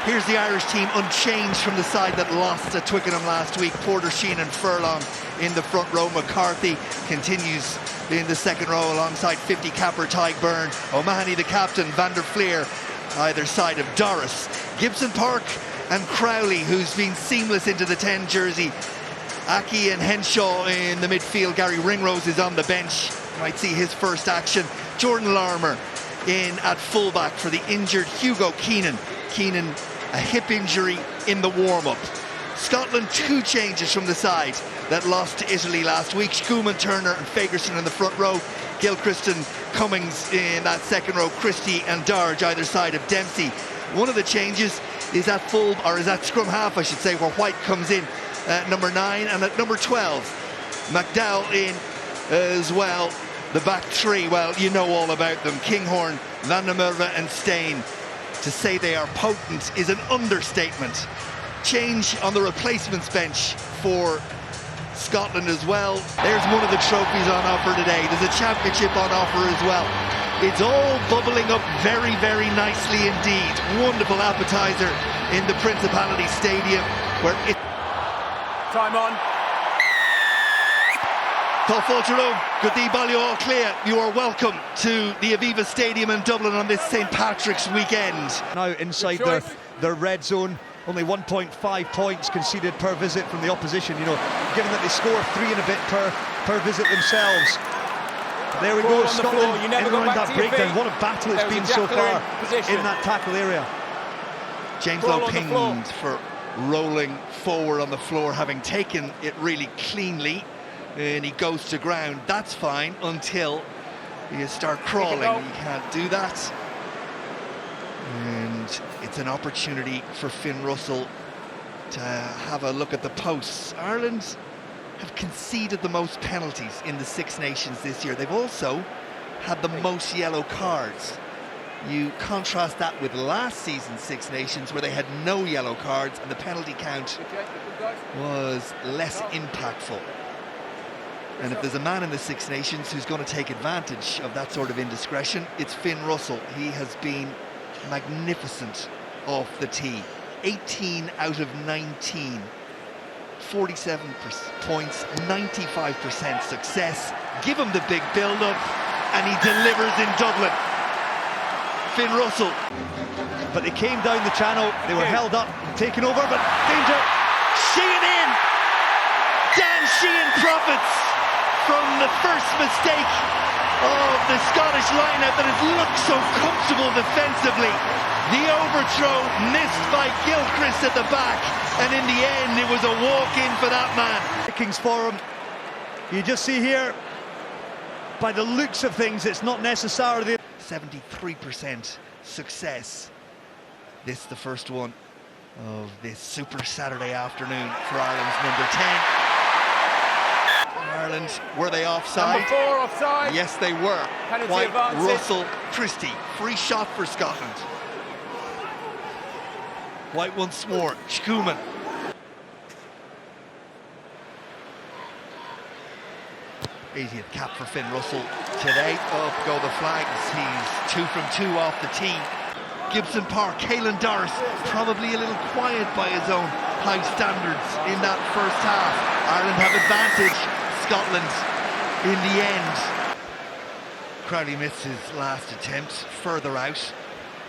Here's the Irish team unchanged from the side that lost at Twickenham last week. Porter, Sheehan and Furlong in the front row. McCarthy continues in the second row alongside 50 capper Tyke Byrne. O'Mahony the captain, Van der Fleer either side of Doris. Gibson Park and Crowley, who's been seamless into the 10 jersey. Aki and Henshaw in the midfield. Gary Ringrose is on the bench. Might see his first action. Jordan Larmour in at fullback for the injured Hugo Keenan. Keenan, a hip injury in the warm-up. Scotland, 2 changes from the side that lost to Italy last week. Schoeman, Turner and Fagerson in the front row. Gilchrist and Cummings in that second row. Christie and Darge either side of Dempsey. One of the changes is at scrum half, I should say, where White comes in at number 9, and at number 12, McDowell in as well. The back 3, well, you know all about them. Kinghorn, Van der Merwe and Steyn. To say they are potent is an understatement. Change on the replacements bench for Scotland as well. There's one of the trophies on offer today. There's a championship on offer as well. It's all bubbling up very, very nicely indeed. Wonderful appetizer in the Principality Stadium, where it... Time on. Tolfoltero, good day, Balio, all clear. You are welcome to the Aviva Stadium in Dublin on this St. Patrick's weekend. Now inside their red zone, only 1.5 points conceded per visit from the opposition, you know, given that they score 3 and a bit per visit themselves. There we go, Scotland in around that breakdown. What a battle it's been so far in that tackle area. James Lowe pinged for rolling forward on the floor, having taken it really cleanly, and he goes to ground. That's fine until you start crawling. You can't do that. And it's an opportunity for Finn Russell to have a look at the posts. Ireland have conceded the most penalties in the Six Nations this year. They've also had the most yellow cards. You contrast that with last season's Six Nations, where they had no yellow cards and the penalty count was less impactful. And if there's a man in the Six Nations who's going to take advantage of that sort of indiscretion, it's Finn Russell. He has been magnificent off the tee. 18 out of 19. 47 points, 95% success. Give him the big build-up, and he delivers in Dublin. Finn Russell. But they came down the channel, they were held up, taken over, but danger. Sheehan in! Dan Sheehan profits from the first mistake of the Scottish lineout that has looked so comfortable defensively. The overthrow missed by Gilchrist at the back, and in the end it was a walk-in for that man. Pickings for him. You just see here, by the looks of things, it's not necessarily 73% success. This is the first one of this Super Saturday afternoon for Ireland's number 10. Ireland, were they offside? Number 4 offside. Yes, they were. Penalty White, advantage. Russell, Christie. Free shot for Scotland. White once more. Schoeman. '80th cap for Finn Russell today. Up go the flags. He's 2 from 2 off the tee. Gibson Park, Caelan Doris, probably a little quiet by his own high standards in that first half. Ireland have advantage. Scotland in the end. Crowley missed his last attempt further out.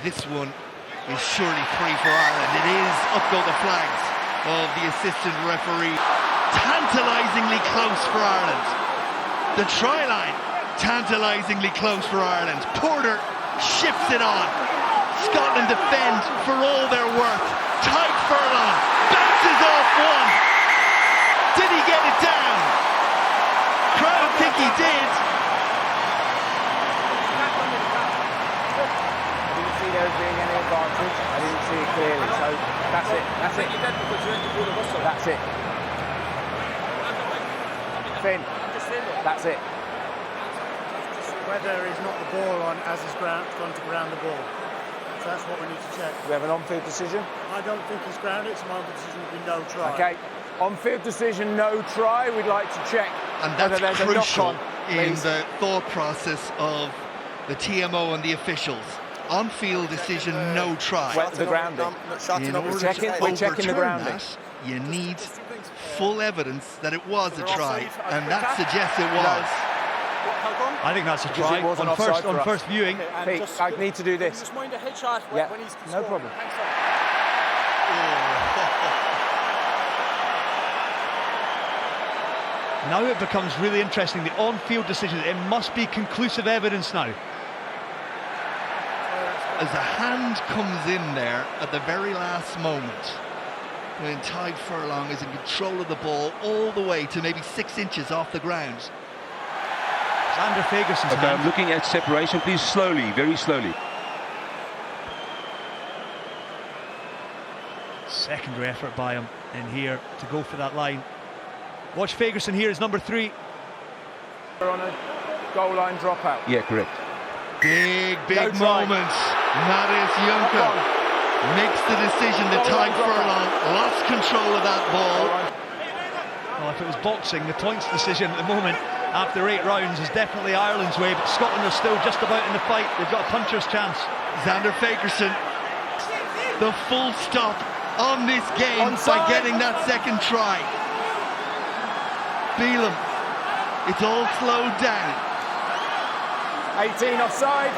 This one is surely free for Ireland. It is. Up go the flags of the assistant referee. Tantalisingly close for Ireland. The try line, tantalisingly close for Ireland. Porter ships it on. Scotland defend for all their worth. Tyke Furlong bounces off one. Did he get it down? Crowd think he did. I didn't see there being any advantage. I didn't see it clearly. So that's it. That's it. That's it. Finn. That's it. Whether he's not the ball on as he's gone to ground the ball. So that's what we need to check. We have an on-field decision. I don't think he's grounded, so my decision would be no try. Okay, on-field decision, no try. We'd like to check. And that's crucial knock-on, in the thought process of the TMO and the officials. On-field decision, no try. Wet the grounding. In order We're to checking the overturn grounding. that, you need full evidence that it was a try, and that suggests it was. I think that's a Because try it wasn't on offside for us. first viewing. Pete, I need to do this. Just mind the headshot Yeah, when he's no problem. Now it becomes really interesting. The on-field decision, it must be conclusive evidence now. As a hand comes in there at the very last moment, when Tadhg Furlong is in control of the ball all the way to maybe 6 inches off the ground. Xander Fagerson's Okay, hand. I'm looking at separation, please, slowly, very slowly. Secondary effort by him in here to go for that line. Watch Fagerson here is number 3. We're on a goal line dropout. Yeah, correct. Big No try. moment. Marius Juncker makes the decision that Tadhg Furlong lost control of that ball. Well, if it was boxing, the points decision at the moment after 8 rounds is definitely Ireland's way, but Scotland are still just about in the fight. They've got a puncher's chance. Xander Fagerson, the full stop on this game Onside. by getting that second try. Beelum, it's all slowed down. 18 offside.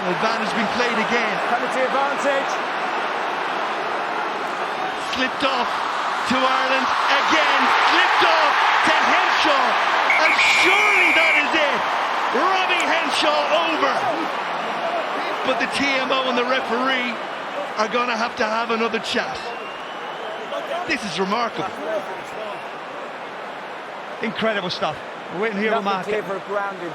Advantage been played again. Penalty advantage. Slipped off to Ireland again. Slipped off to Henshaw. And surely that is it. Robbie Henshaw over. But the TMO and the referee are going to have another chat. This is remarkable. Incredible stuff. We're waiting here, we'll Nothing mark clear it. for a grounding.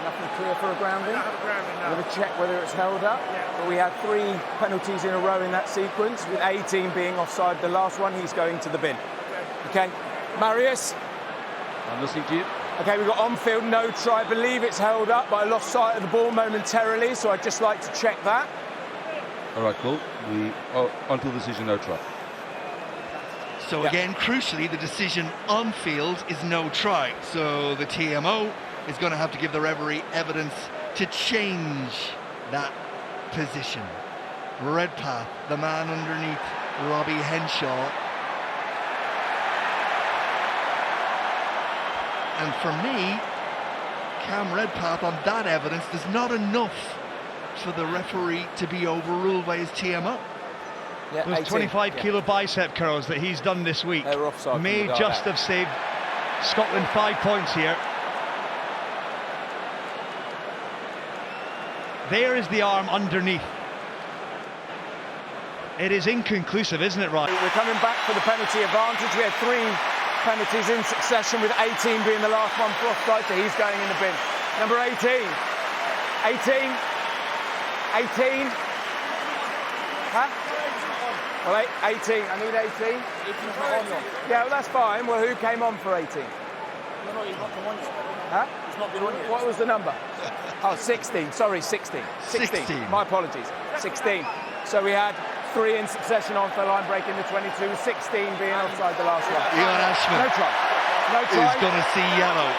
Nothing clear for a grounding. We're going to check whether it's held up. But we had 3 penalties in a row in that sequence, with 18 being offside. The last one, he's going to the bin. Okay, Marius. I'm listening to you. Okay, we've got on-field, no try. I believe it's held up, but I lost sight of the ball momentarily, so I'd just like to check that. All right, cool. On-field decision, no try. So again, crucially, the decision on field is no try. So the TMO is going to have to give the referee evidence to change that position. Redpath, the man underneath Robbie Henshaw. And for me, Cam Redpath on that evidence, there's not enough for the referee to be overruled by his TMO. Yeah, Those 25 kilo bicep curls that he's done this week They were offside may from the just direct. have saved Scotland 5 points here. There is the arm underneath. It is inconclusive, isn't it, Ryan? We're coming back for the penalty advantage. We had 3 penalties in succession, with 18 being the last one for offside, so he's going in the bin. Number 18. 18. 18. Huh? Well, 18. I need 18. Yeah, well, that's fine. Well, who came on for 18? No, he's not come on yet. Huh? He's not been on yet. What was the number? Oh, 16. Sorry, 16. 16. 16. My apologies. 16. So we had 3 in succession on for line break in the 22, 16 being offside the last one. Ian Ashman No try. No is try. going to see yellow.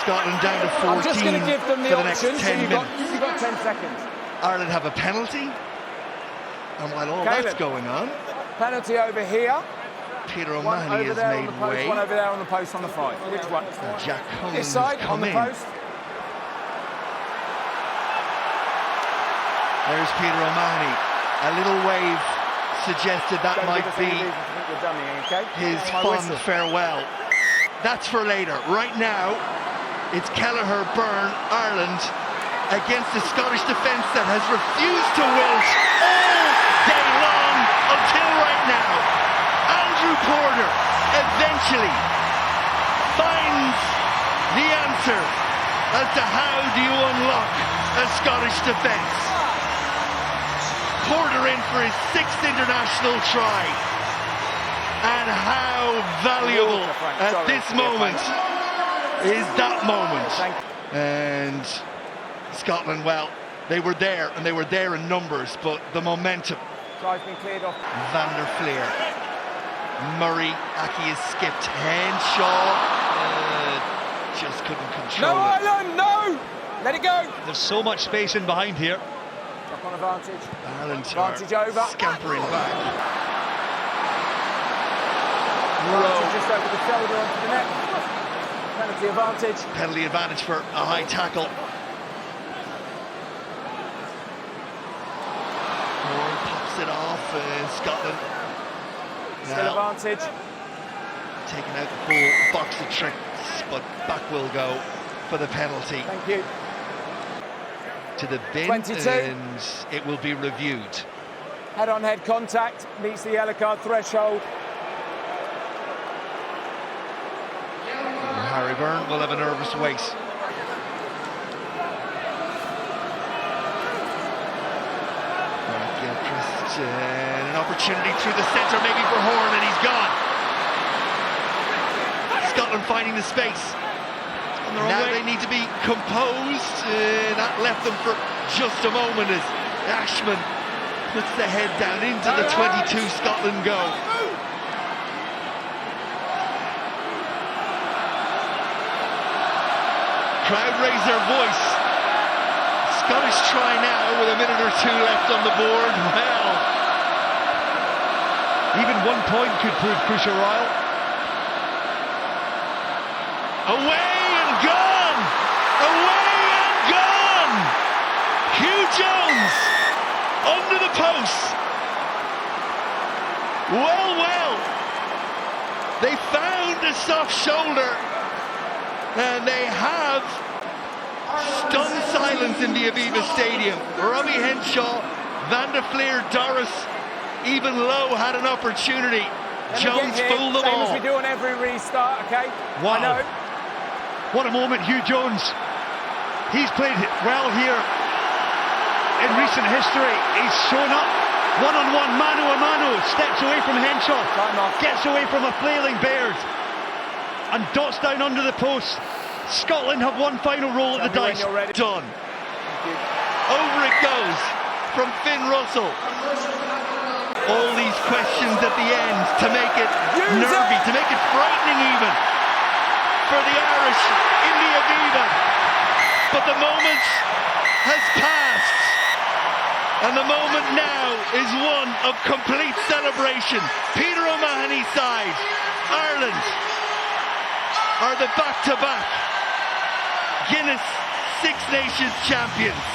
Scotland down to 14 I'm just going to give them the for the next option, so 10 you've minutes. got 10 seconds. Ireland have a penalty. And while all Caleb. that's going on, Penalty over here. Peter One O'Mahony over has there on made the post, way. one over there on the post on the 5. Which one? Jack Cullen This has side, on come the in. post. There's Peter O'Mahony. A little wave suggested that Don't might give us be any reason to think we're dummy, okay? his My fond whistle. farewell. That's for later. Right now, it's Kelleher Byrne, Ireland, against the Scottish defence that has refused to wilt all day long until right now. Andrew Porter eventually finds the answer as to how do you unlock a Scottish defence. Porter in for his 6th international try. And how valuable at this moment is that moment. And Scotland, well, they were there, and they were there in numbers, but the momentum. Try's been cleared off. Van der Fleer. Murray, Aki has skipped. Henshaw just couldn't control No it. Ireland! No Let it go. There's so much space in behind here. Drop on advantage. Ireland Advantage over. scampering back. Advantage just over the shoulder onto the net. Penalty advantage. Penalty advantage for a high tackle. Moore pops it off. Scotland Still now advantage. taking out the full box of tricks, but back will go for the penalty. Thank you. To the bin, 22. and it will be reviewed. Head-on-head contact meets the yellow card threshold. Harry Byrne will have a nervous wait. Gilchrist, an opportunity through the centre, maybe for Horn, and he's gone. Scotland finding the space. Now they need to be composed. That left them for just a moment as Ashman puts the head down into the 22. Scotland go. Crowd raise their voice. Scottish try now with a minute or two left on the board. Well, Even 1 point could prove crucial, Ryle. away and gone! Away and gone! Hugh Jones under the post. Well, they found a soft shoulder, and they have stunned silence in the Aviva Stadium. Robbie Henshaw, Van der Fleer, Doris, even Lowe had an opportunity. Jones fooled them same all. as we do on every restart, okay? Wow. I know. What a moment, Hugh Jones. He's played well here in recent history. He's shown up one-on-one, mano-a-mano, steps away from Henshaw, Time off. gets away from a flailing Baird, and dots down under the post. Scotland have one final roll at the Tell me when dice. you're ready. Done. Thank you. Over it goes from Finn Russell. All these questions at the end to make it nervy, to make it frightening even for the Irish in the Aviva. But the moment has passed, and the moment now is one of complete celebration. Peter O'Mahony's side, Ireland, are the back-to-back Guinness Six Nations champions.